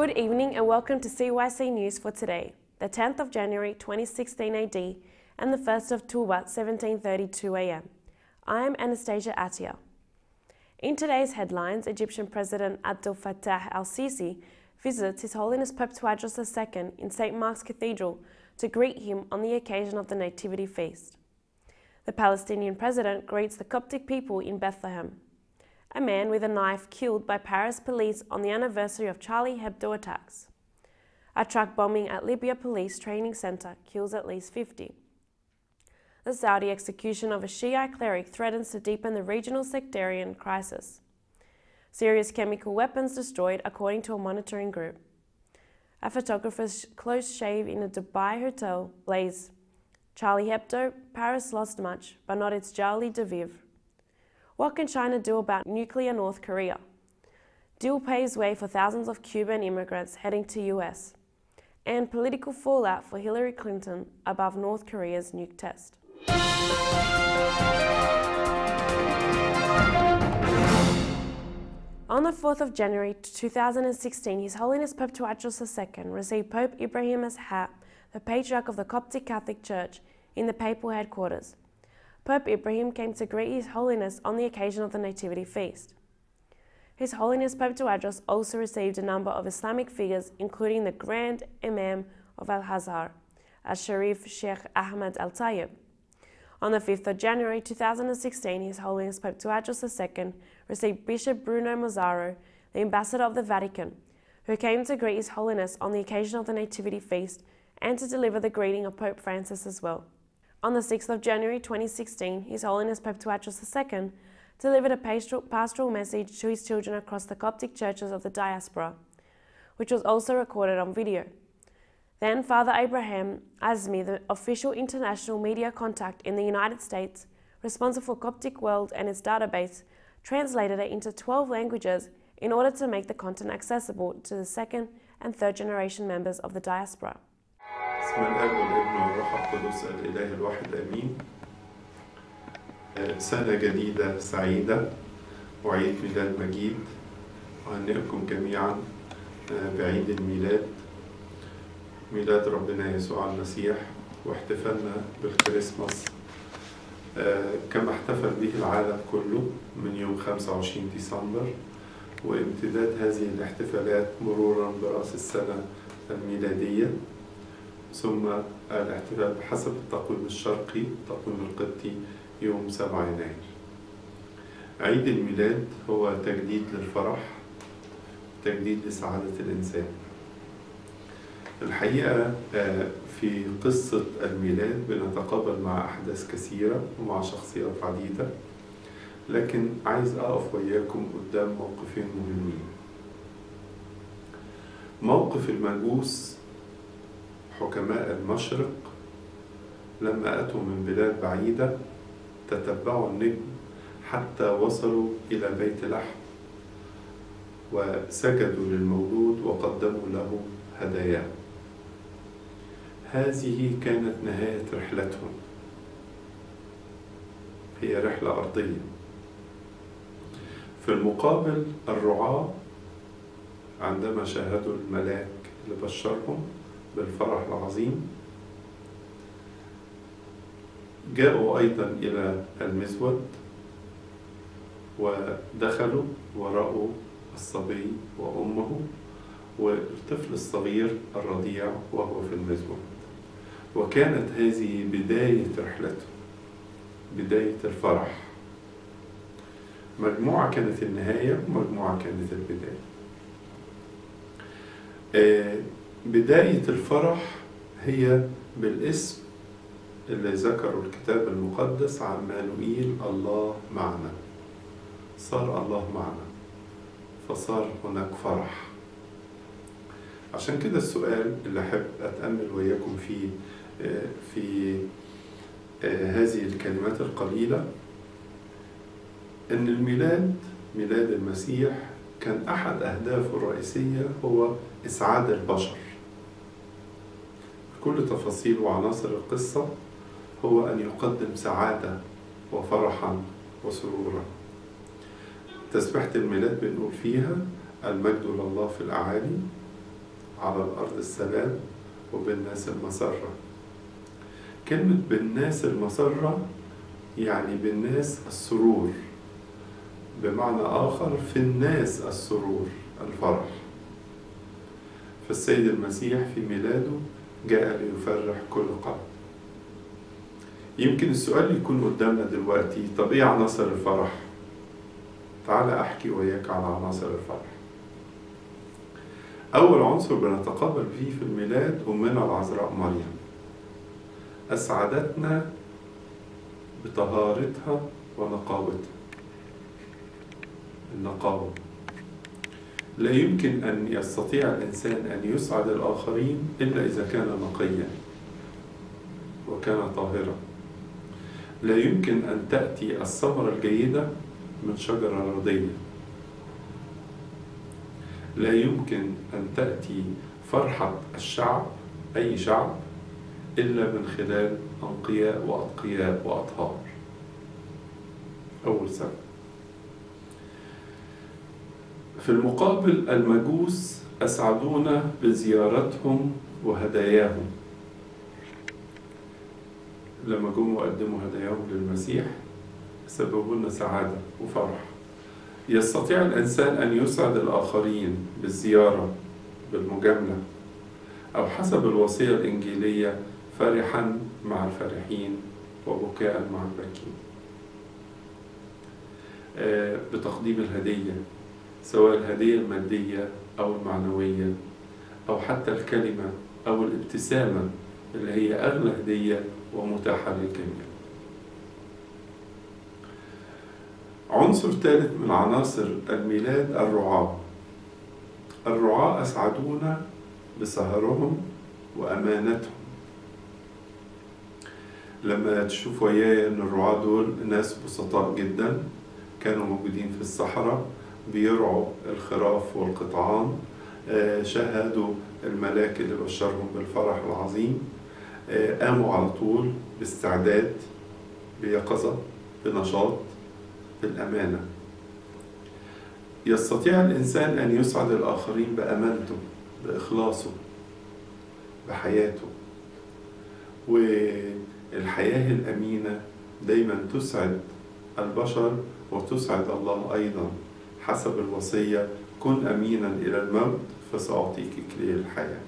Good evening and welcome to CYC News for today, the 10th of January 2016 AD and the 1st of Tuba 1732 AM. I am Anastasia Atia. In today's headlines, Egyptian President Abdel Fattah Al-Sisi visits His Holiness Pope Tawadros II in St. Mark's Cathedral to greet him on the occasion of the Nativity Feast. The Palestinian President greets the Coptic people in Bethlehem. A man with a knife killed by Paris police on the anniversary of Charlie Hebdo attacks. A truck bombing at Libya police training center kills at least 50. The Saudi execution of a Shia cleric threatens to deepen the regional sectarian crisis. Syria's chemical weapons destroyed according to a monitoring group. A photographer's close shave in a Dubai hotel blaze. Charlie Hebdo, Paris lost much, but not its joie de vivre. What can China do about nuclear North Korea? Deal paves way for thousands of Cuban immigrants heading to US. And political fallout for Hillary Clinton above North Korea's nuke test. On the 4th of January 2016, His Holiness Pope Tawadros II received Pope Ibrahim Ashab, the Patriarch of the Coptic Catholic Church, in the papal headquarters. Pope Ibrahim came to greet His Holiness on the occasion of the Nativity Feast. His Holiness Pope Tawadros also received a number of Islamic figures, including the Grand Imam of Al-Azhar, Al-Sharif Sheikh Ahmed Al-Tayyib. On the 5th of January 2016, His Holiness Pope Tawadros II received Bishop Bruno Mazzaro, the Ambassador of the Vatican, who came to greet His Holiness on the occasion of the Nativity Feast and to deliver the greeting of Pope Francis as well. On the 6th of January 2016, His Holiness Pope Tawadros II delivered a pastoral message to his children across the Coptic churches of the diaspora, which was also recorded on video. Then Father Abraham Azmi, the official international media contact in the United States, responsible for Coptic World and its database, translated it into 12 languages in order to make the content accessible to the second and third generation members of the diaspora. بسم الاب والابن والروح القدس الاله الواحد امين. سنه جديده سعيده وعيد ميلاد مجيد، اهنئكم جميعا بعيد الميلاد، ميلاد ربنا يسوع المسيح، واحتفالنا بالكريسماس كما احتفل به العالم كله من يوم 25 ديسمبر، وامتداد هذه الاحتفالات مرورا براس السنه الميلاديه، ثم الاحتفال بحسب التقويم الشرقي التقويم القبطي يوم 7 يناير. عيد الميلاد هو تجديد للفرح، تجديد لسعادة الإنسان. الحقيقة في قصة الميلاد بنتقابل مع أحداث كثيرة ومع شخصيات عديدة، لكن عايز أقف وياكم قدام موقفين مهمين. موقف المجوس حكماء المشرق لما أتوا من بلاد بعيدة تتبعوا النجم حتى وصلوا إلى بيت لحم وسجدوا للمولود وقدموا له هدايا. هذه كانت نهاية رحلتهم، هي رحلة أرضية. في المقابل الرعاة عندما شاهدوا الملاك اللي بشرهم بالفرح العظيم جاءوا أيضا إلى المزود ودخلوا ورأوا الصبي وأمه والطفل الصغير الرضيع وهو في المزود، وكانت هذه بداية رحلته، بداية الفرح. مجموعة كانت النهاية ومجموعة كانت البداية. بداية الفرح هي بالاسم اللي ذكره الكتاب المقدس عمانوئيل، الله معنا. صار الله معنا فصار هناك فرح. عشان كده السؤال اللي أحب أتأمل وياكم فيه في هذه الكلمات القليلة، إن الميلاد، ميلاد المسيح، كان أحد أهدافه الرئيسية هو إسعاد البشر. كل تفاصيل وعناصر القصة هو أن يقدم سعادة وفرحا وسرورا. تسبيحة الميلاد بنقول فيها المجد لله في الأعالي على الأرض السلام وبالناس المسرة. كلمة بالناس المسرة يعني بالناس السرور، بمعنى آخر في الناس السرور الفرح. فالسيد المسيح في ميلاده جاء ليفرح كل قلب. يمكن السؤال يكون قدامنا دلوقتي، طب ايه عناصر الفرح؟ تعال احكي وياك على عناصر الفرح. اول عنصر بنتقابل فيه في الميلاد امنا العذراء مريم، اسعدتنا بطهارتها ونقاوتها. النقاوة، لا يمكن أن يستطيع الإنسان أن يسعد الآخرين إلا إذا كان نقيا وكان طاهرا. لا يمكن أن تأتي الثمرة الجيدة من شجرة ردية. لا يمكن أن تأتي فرحة الشعب، أي شعب، إلا من خلال أنقياء وأتقياء وأطهار. أول سبب. في المقابل المجوس أسعدونا بزيارتهم وهداياهم. لما جم وقدموا هداياهم للمسيح سببوا لنا سعادة وفرح. يستطيع الإنسان أن يسعد الآخرين بالزيارة، بالمجاملة، أو حسب الوصية الإنجيلية فرحا مع الفرحين وبكاء مع الباكين. بتقديم الهدية، سواء الهدية المادية أو المعنوية أو حتى الكلمة أو الابتسامة اللي هي أغلى هدية ومتاحة للجميع. عنصر ثالث من عناصر الميلاد الرعاة. الرعاة أسعدونا بسهرهم وأمانتهم. لما تشوف وياي أن الرعاة دول ناس بسطاء جدا، كانوا موجودين في الصحراء بيرعوا الخراف والقطعان، شاهدوا الملاك اللي بشرهم بالفرح العظيم، قاموا على طول باستعداد، بيقظة، بنشاط، بالأمانة. يستطيع الإنسان أن يسعد الآخرين بأمانته، بإخلاصه، بحياته. والحياة الأمينة دايما تسعد البشر وتسعد الله أيضا، حسب الوصية: كن أمينا إلى الموت فسأعطيك إكليل الحياة.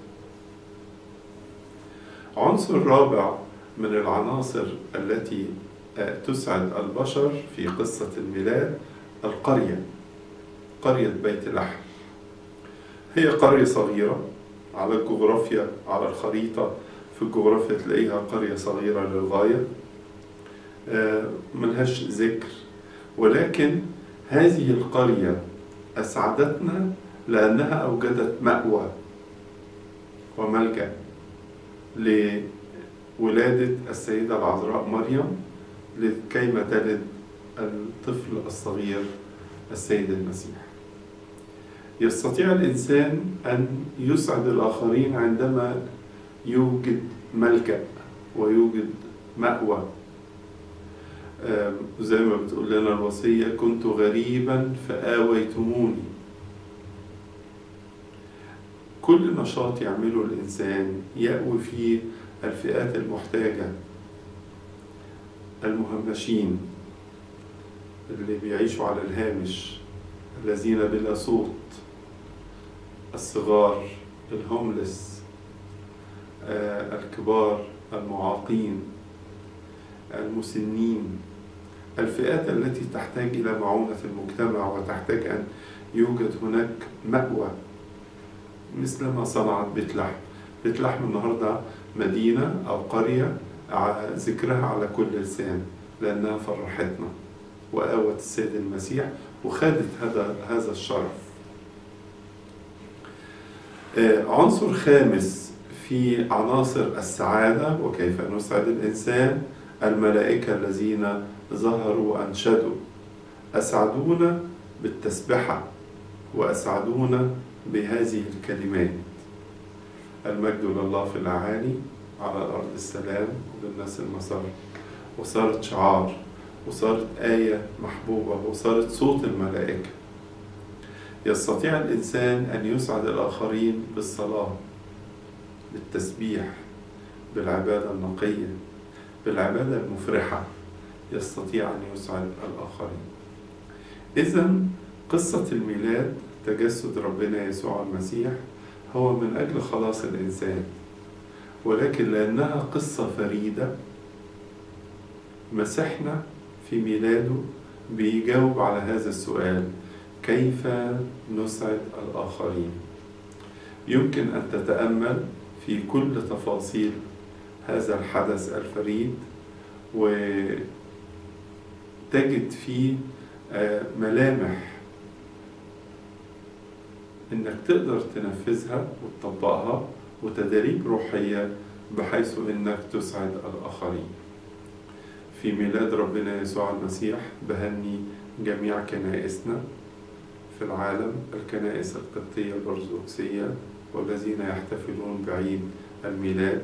عنصر رابع من العناصر التي تسعد البشر في قصة الميلاد القرية، قرية بيت لحم. هي قرية صغيرة على الجغرافيا، على الخريطة في الجغرافيا تلاقيها قرية صغيرة للغاية، ملهاش ذكر، ولكن هذه القرية أسعدتنا لأنها أوجدت مأوى وملجأ لولادة السيدة العذراء مريم لكيما تلد الطفل الصغير السيد المسيح. يستطيع الإنسان أن يسعد الآخرين عندما يوجد ملجأ ويوجد مأوى. زي ما بتقول لنا الوصية: كنت غريبا فآويتموني. كل نشاط يعمله الإنسان يأوي فيه الفئات المحتاجة، المهمشين اللي بيعيشوا على الهامش، الذين بلا صوت، الصغار، الهوملس، الكبار، المعاقين، المسنين، الفئات التي تحتاج إلى معونة المجتمع وتحتاج أن يوجد هناك مأوى، مثل ما صنعت بيت لحم. بيت لحم النهاردة مدينة أو قرية ذكرها على كل لسان، لأنها فرحتنا وآوت السيد المسيح وخدت هذا الشرف. عنصر خامس في عناصر السعادة وكيف نسعد الإنسان: الملائكة الذين ظهروا وأنشدوا، أسعدونا بالتسبحة وأسعدونا بهذه الكلمات: المجد لله في الأعالي، على الأرض السلام وبالناس المسر. وصارت شعار، وصارت آية محبوبة، وصارت صوت الملائكة. يستطيع الإنسان أن يسعد الآخرين بالصلاة، بالتسبيح، بالعبادة النقية، بالعبادة المفرحة، يستطيع أن يسعد الآخرين. إذن قصة الميلاد، تجسد ربنا يسوع المسيح، هو من أجل خلاص الإنسان، ولكن لأنها قصة فريدة مسيحنا في ميلاده بيجاوب على هذا السؤال: كيف نسعد الآخرين؟ يمكن أن تتأمل في كل تفاصيل هذا الحدث الفريد وتجد فيه ملامح إنك تقدر تنفذها وتطبقها، وتدريب روحية بحيث إنك تسعد الآخرين. في ميلاد ربنا يسوع المسيح بهني جميع كنائسنا في العالم، الكنائس القبطية الأرثوذكسية والذين يحتفلون بعيد الميلاد.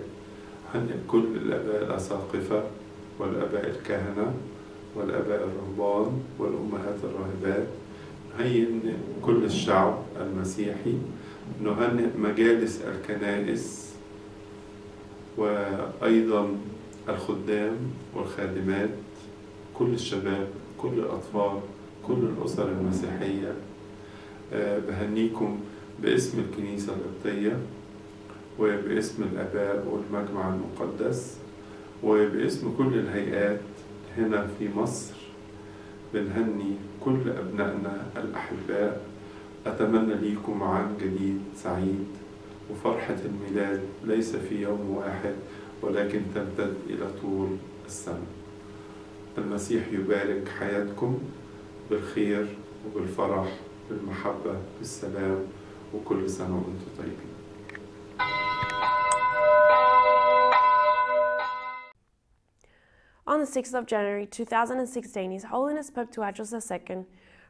هنئ كل الآباء الأساقفة والآباء الكهنة والآباء الرهبان والأمهات الراهبات. نهنئ كل الشعب المسيحي، نهنئ مجالس الكنائس وأيضا الخدام والخادمات، كل الشباب، كل الأطفال، كل الأسر المسيحية. بهنيكم باسم الكنيسة القبطية وباسم الآباء والمجمع المقدس وباسم كل الهيئات هنا في مصر. بنهني كل أبنائنا الأحباء. أتمنى ليكم عام جديد سعيد، وفرحة الميلاد ليس في يوم واحد ولكن تمتد إلى طول السنة. المسيح يبارك حياتكم بالخير وبالفرح، بالمحبة، بالسلام، وكل سنة وأنتم طيبين. On the 6th of January 2016, His Holiness Pope Tawadros II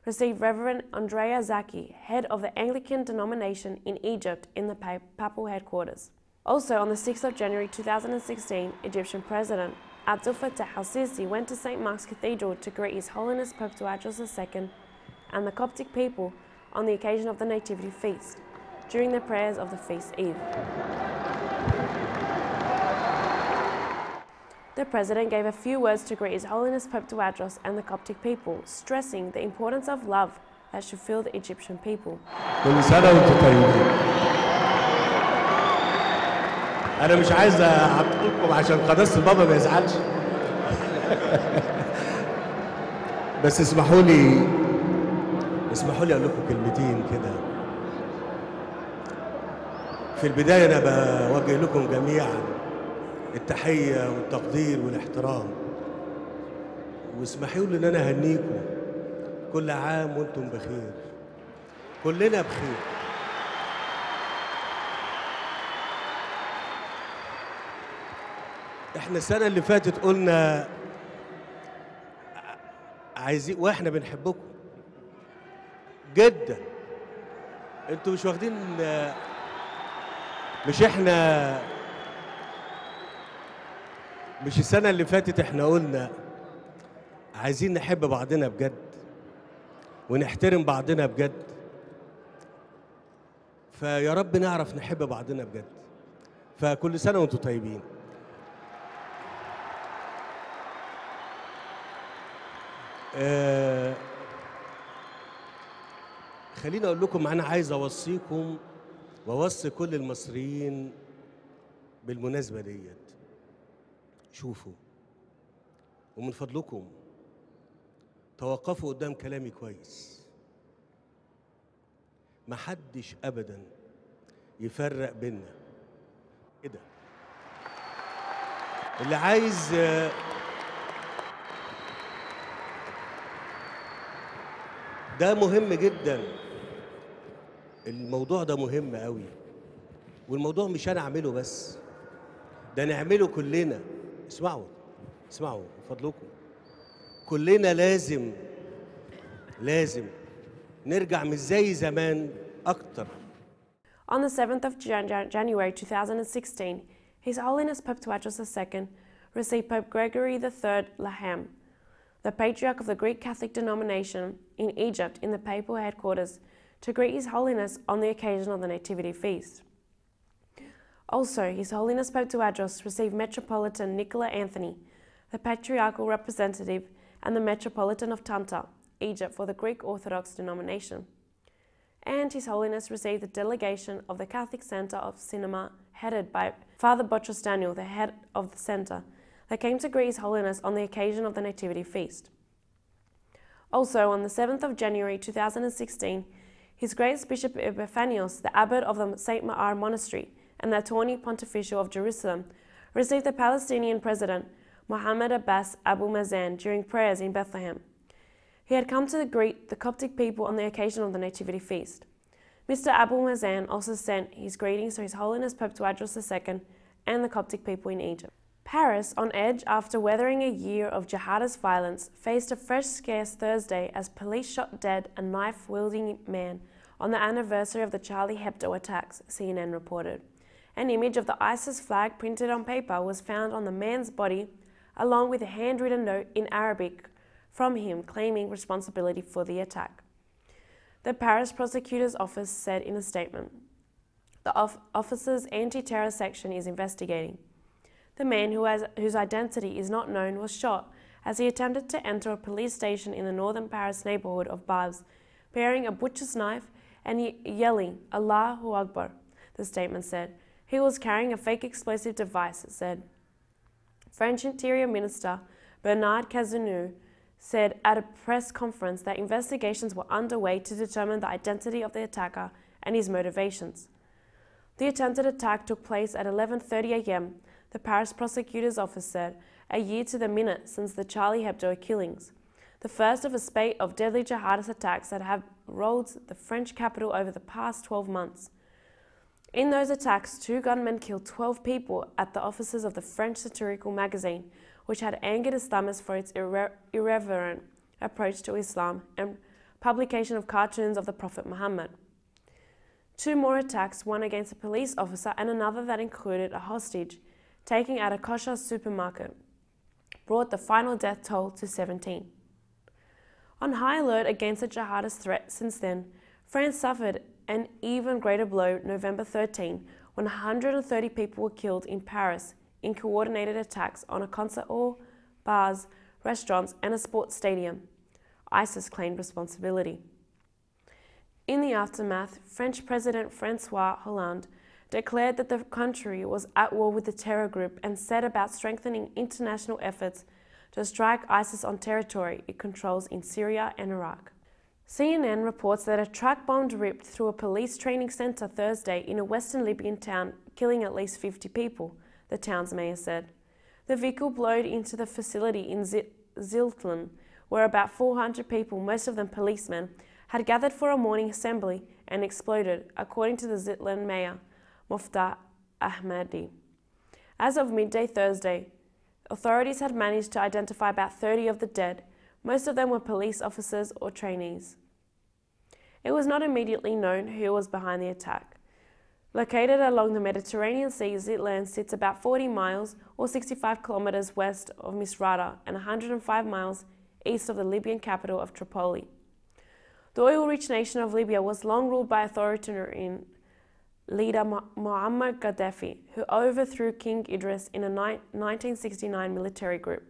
received Reverend Andrea Zaki, head of the Anglican denomination in Egypt, in the papal headquarters. Also on the 6th of January 2016, Egyptian President Abdel Fattah Al-Sisi went to St. Mark's Cathedral to greet His Holiness Pope Tawadros II and the Coptic people on the occasion of the Nativity Feast, during the prayers of the feast eve. The President gave a few words to greet His Holiness Pope Tawadros and the Coptic people, stressing the importance of love that should fill the Egyptian people. أنا مش عايز أعطلكم عشان قداسة البابا ما يزعلش. بس اسمحوا لي أقول لكم كلمتين كده. في البداية أنا بوجه لكم جميعا التحية والتقدير والاحترام، واسمحوا لي إن أنا أهنيكم كل عام وأنتم بخير، كلنا بخير. احنا السنة اللي فاتت قلنا عايزين، واحنا بنحبكم جدا. انتوا مش واخدين، مش السنة اللي فاتت احنا قلنا عايزين نحب بعضنا بجد ونحترم بعضنا بجد. فيا رب نعرف نحب بعضنا بجد. فكل سنة وانتوا طيبين. خليني اقول لكم، انا عايز اوصيكم واوصي كل المصريين بالمناسبه ديت. شوفوا، ومن فضلكم توقفوا قدام كلامي كويس. محدش ابدا يفرق بينا كده. اللي عايز ده مهم جدا، الموضوع ده مهم قوي، والموضوع مش انا اعمله بس، ده نعمله كلنا. اسمعوا من فضلكم، كلنا لازم نرجع مش زي زمان اكتر. On the 7th of January 2016, His Holiness Pope Tawadros II received Pope Gregory III Laham, the Patriarch of the Greek Catholic denomination in Egypt, in the papal headquarters, to greet His Holiness on the occasion of the Nativity Feast. Also, His Holiness Pope Tawadros received Metropolitan Nicola Anthony, the patriarchal representative and the Metropolitan of Tanta, Egypt, for the Greek Orthodox denomination. And His Holiness received the delegation of the Catholic Centre of Cinema, headed by Father Boutros Daniel, the head of the centre, that came to greet His Holiness on the occasion of the Nativity Feast. Also, on the 7th of January 2016, His Grace Bishop Epiphanios, the abbot of the St. Ma'ar Monastery and the Attorney Pontifical of Jerusalem, received the Palestinian President, Mohammed Abbas Abu Mazen, during prayers in Bethlehem. He had come to greet the Coptic people on the occasion of the Nativity Feast. Mr. Abu Mazen also sent his greetings to His Holiness Pope Tawadros II and the Coptic people in Egypt. Paris, on edge after weathering a year of jihadist violence, faced a fresh scare Thursday as police shot dead a knife-wielding man on the anniversary of the Charlie Hebdo attacks, CNN reported. An image of the ISIS flag printed on paper was found on the man's body, along with a handwritten note in Arabic from him claiming responsibility for the attack. The Paris prosecutor's office said in a statement, "The office's anti-terror section is investigating. The man whose identity is not known was shot as he attempted to enter a police station in the northern Paris neighborhood of Barbes, bearing a butcher's knife and yelling, 'Allahu Akbar,' the statement said. He was carrying a fake explosive device, it said. French Interior Minister Bernard Cazeneuve said at a press conference that investigations were underway to determine the identity of the attacker and his motivations. The attempted attack took place at 11:30 a.m., the Paris prosecutor's office said, a year to the minute since the Charlie Hebdo killings, the first of a spate of deadly jihadist attacks that have rolled the French capital over the past 12 months. In those attacks, 2 gunmen killed 12 people at the offices of the French satirical magazine, which had angered Islamists for its irreverent approach to Islam and publication of cartoons of the Prophet Muhammad. 2 more attacks, one against a police officer and another that included a hostage taken at a kosher supermarket, brought the final death toll to 17. On high alert against the jihadist threat since then, France suffered an even greater blow November 13 when 130 people were killed in Paris in coordinated attacks on a concert hall, bars, restaurants and a sports stadium. ISIS claimed responsibility. In the aftermath, French President François Hollande declared that the country was at war with the terror group and set about strengthening international efforts to strike ISIS on territory it controls in Syria and Iraq. CNN reports that a truck bomb ripped through a police training center Thursday in a western Libyan town, killing at least 50 people, the town's mayor said. The vehicle blowed into the facility in Ziltlan, where about 400 people, most of them policemen, had gathered for a morning assembly and exploded, according to the Ziltlan mayor, Muftah Ahmadi. As of midday Thursday, authorities had managed to identify about 30 of the dead. Most of them were police officers or trainees. It was not immediately known who was behind the attack. Located along the Mediterranean Sea, Ziltlan sits about 40 miles or 65 kilometers west of Misrata and 105 miles east of the Libyan capital of Tripoli. The oil-rich nation of Libya was long ruled by authoritarian leader Muammar Gaddafi, who overthrew King Idris in a 1969 military coup.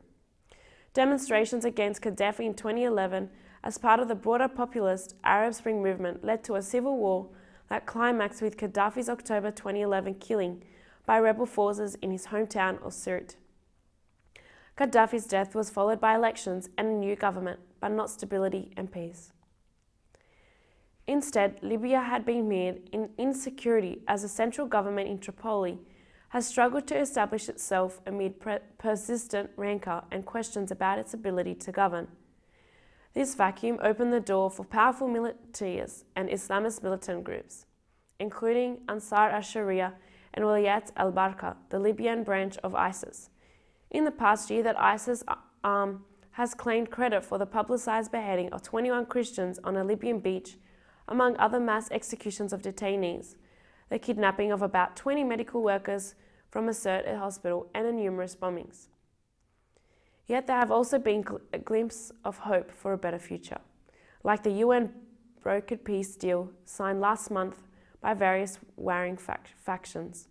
Demonstrations against Gaddafi in 2011 as part of the broader populist Arab Spring movement led to a civil war that climaxed with Gaddafi's October 2011 killing by rebel forces in his hometown of Sirte. Gaddafi's death was followed by elections and a new government, but not stability and peace. Instead, Libya had been mired in insecurity as the central government in Tripoli has struggled to establish itself amid persistent rancor and questions about its ability to govern. This vacuum opened the door for powerful militias and Islamist militant groups, including Ansar al-Sharia and Wilayat al-Barqa, the Libyan branch of ISIS. In the past year, that ISIS has claimed credit for the publicized beheading of 21 Christians on a Libyan beach, among other mass executions of detainees, the kidnapping of about 20 medical workers from a Sirte hospital, and numerous bombings. Yet there have also been a glimpse of hope for a better future, like the UN brokered peace deal signed last month by various warring factions.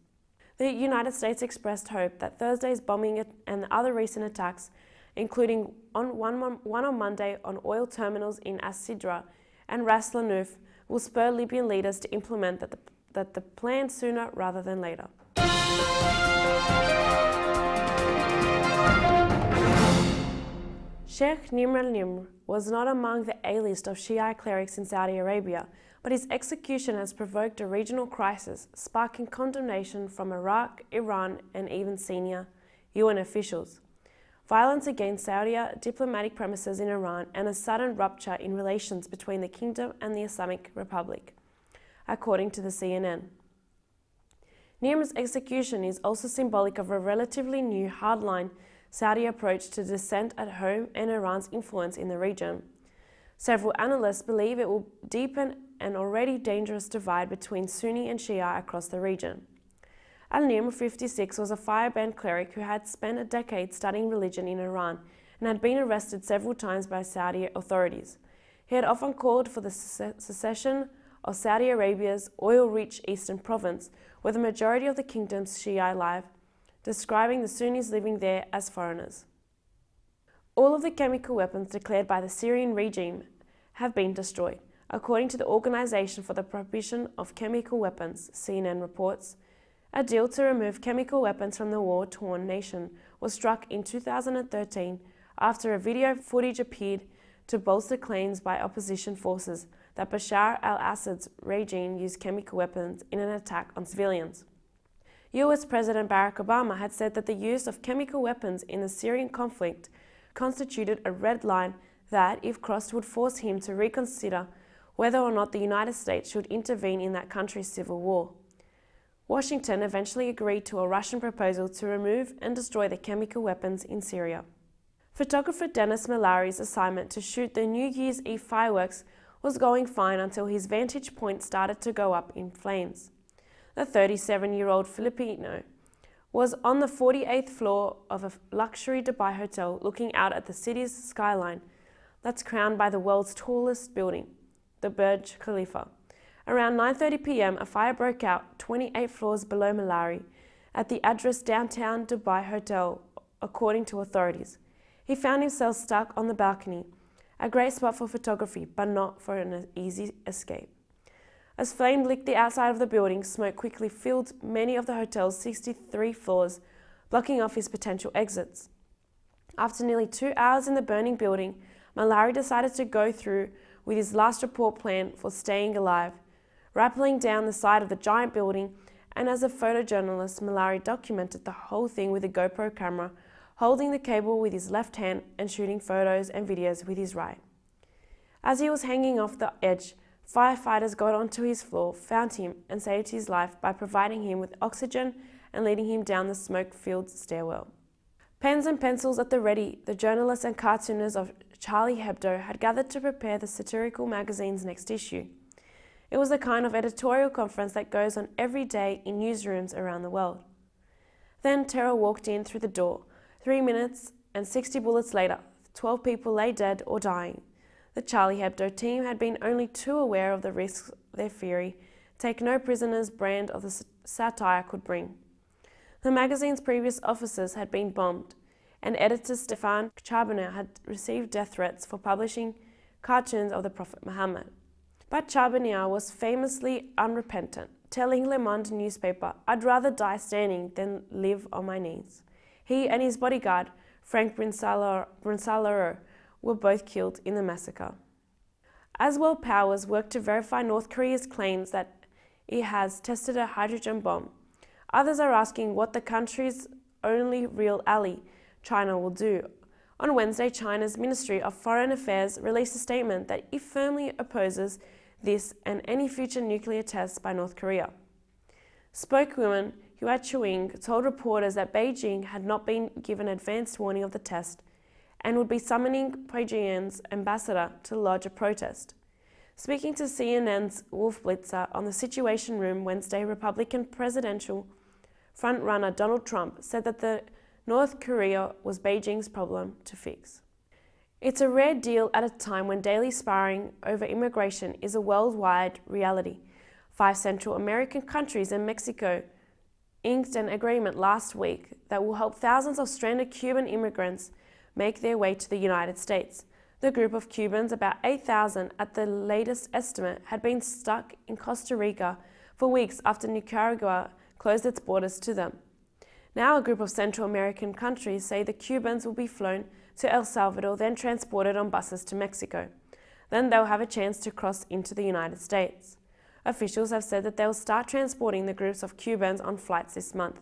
The United States expressed hope that Thursday's bombing and other recent attacks, including one on Monday on oil terminals in As-Sidra and Ras Lanuf, will spur Libyan leaders to implement the plan sooner rather than later. Sheikh Nimr al-Nimr was not among the A-list of Shia clerics in Saudi Arabia, but his execution has provoked a regional crisis, sparking condemnation from Iraq, Iran, and even senior UN officials. Violence against Saudi diplomatic premises in Iran and a sudden rupture in relations between the kingdom and the Islamic Republic, according to the CNN. Nimr's execution is also symbolic of a relatively new hardline Saudi approach to dissent at home and Iran's influence in the region. Several analysts believe it will deepen an already dangerous divide between Sunni and Shia across the region. Al-Nimr, 56, was a fire-banned cleric who had spent a decade studying religion in Iran and had been arrested several times by Saudi authorities. He had often called for the secession of Saudi Arabia's oil-rich eastern province, where the majority of the kingdom's Shia live, describing the Sunnis living there as foreigners. All of the chemical weapons declared by the Syrian regime have been destroyed, according to the Organization for the Prohibition of Chemical Weapons, CNN reports. A deal to remove chemical weapons from the war-torn nation was struck in 2013 after a video footage appeared to bolster claims by opposition forces that Bashar al-Assad's regime used chemical weapons in an attack on civilians. US President Barack Obama had said that the use of chemical weapons in the Syrian conflict constituted a red line that, if crossed, would force him to reconsider whether or not the United States should intervene in that country's civil war. Washington eventually agreed to a Russian proposal to remove and destroy the chemical weapons in Syria. Photographer Dennis Malari's assignment to shoot the New Year's Eve fireworks was going fine until his vantage point started to go up in flames. The 37-year-old Filipino was on the 48th floor of a luxury Dubai hotel looking out at the city's skyline that's crowned by the world's tallest building, the Burj Khalifa. Around 9:30 p.m., a fire broke out 28 floors below Malari at the address downtown Dubai Hotel, according to authorities. He found himself stuck on the balcony, a great spot for photography, but not for an easy escape. As flame licked the outside of the building, smoke quickly filled many of the hotel's 63 floors, blocking off his potential exits. After nearly 2 hours in the burning building, Malari decided to go through with his last report plan for staying alive. Rappelling down the side of the giant building, and as a photojournalist, Malari documented the whole thing with a GoPro camera, holding the cable with his left hand and shooting photos and videos with his right. As he was hanging off the edge, firefighters got onto his floor, found him, and saved his life by providing him with oxygen and leading him down the smoke-filled stairwell. Pens and pencils at the ready, the journalists and cartoonists of Charlie Hebdo had gathered to prepare the satirical magazine's next issue. It was the kind of editorial conference that goes on every day in newsrooms around the world. Then terror walked in through the door. 3 minutes and 60 bullets later, 12 people lay dead or dying. The Charlie Hebdo team had been only too aware of the risks their fury, take no prisoners brand of the satire could bring. The magazine's previous offices had been bombed, and editor Stefan Charbonneau had received death threats for publishing cartoons of the Prophet Muhammad. But Charbonneau was famously unrepentant, telling Le Monde newspaper, "I'd rather die standing than live on my knees." He and his bodyguard, Frank Brinsalero, were both killed in the massacre. As world powers work to verify North Korea's claims that it has tested a hydrogen bomb, others are asking what the country's only real ally, China, will do. On Wednesday, China's Ministry of Foreign Affairs released a statement that it firmly opposes this and any future nuclear tests by North Korea. Spokeswoman Hua Chuing told reporters that Beijing had not been given advance warning of the test and would be summoning Pyongyang's ambassador to lodge a protest. Speaking to CNN's Wolf Blitzer on the Situation Room Wednesday, Republican presidential frontrunner Donald Trump said that North Korea was Beijing's problem to fix. It's a rare deal at a time when daily sparring over immigration is a worldwide reality. 5 Central American countries and Mexico inked an agreement last week that will help thousands of stranded Cuban immigrants make their way to the United States. The group of Cubans, about 8,000 at the latest estimate, had been stuck in Costa Rica for weeks after Nicaragua closed its borders to them. Now a group of Central American countries say the Cubans will be flown to El Salvador, then transported on buses to Mexico. Then they'll have a chance to cross into the United States. Officials have said that they'll start transporting the groups of Cubans on flights this month.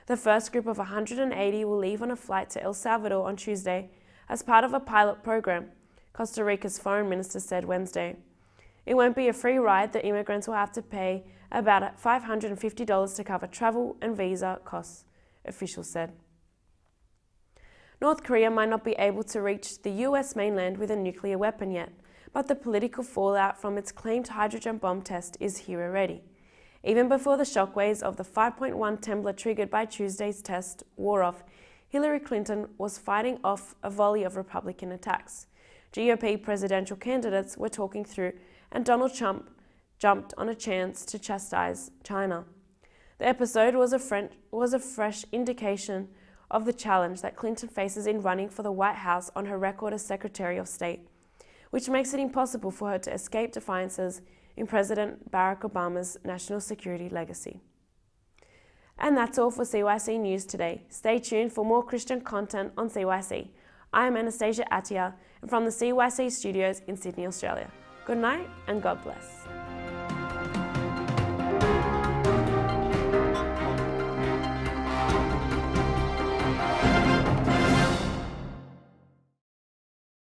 The first group of 180 will leave on a flight to El Salvador on Tuesday as part of a pilot program, Costa Rica's foreign minister said Wednesday. It won't be a free ride. The immigrants will have to pay about $550 to cover travel and visa costs, officials said. North Korea might not be able to reach the US mainland with a nuclear weapon yet, but the political fallout from its claimed hydrogen bomb test is here already. Even before the shockwaves of the 5.1 temblor triggered by Tuesday's test wore off, Hillary Clinton was fighting off a volley of Republican attacks. GOP presidential candidates were talking through, and Donald Trump jumped on a chance to chastise China. The episode was a fresh indication of the challenge that Clinton faces in running for the White House on her record as Secretary of State, which makes it impossible for her to escape defiances in President Barack Obama's national security legacy. And that's all for CYC News today. Stay tuned for more Christian content on CYC. I am Anastasia Atia, and from the CYC studios in Sydney, Australia. Good night and God bless.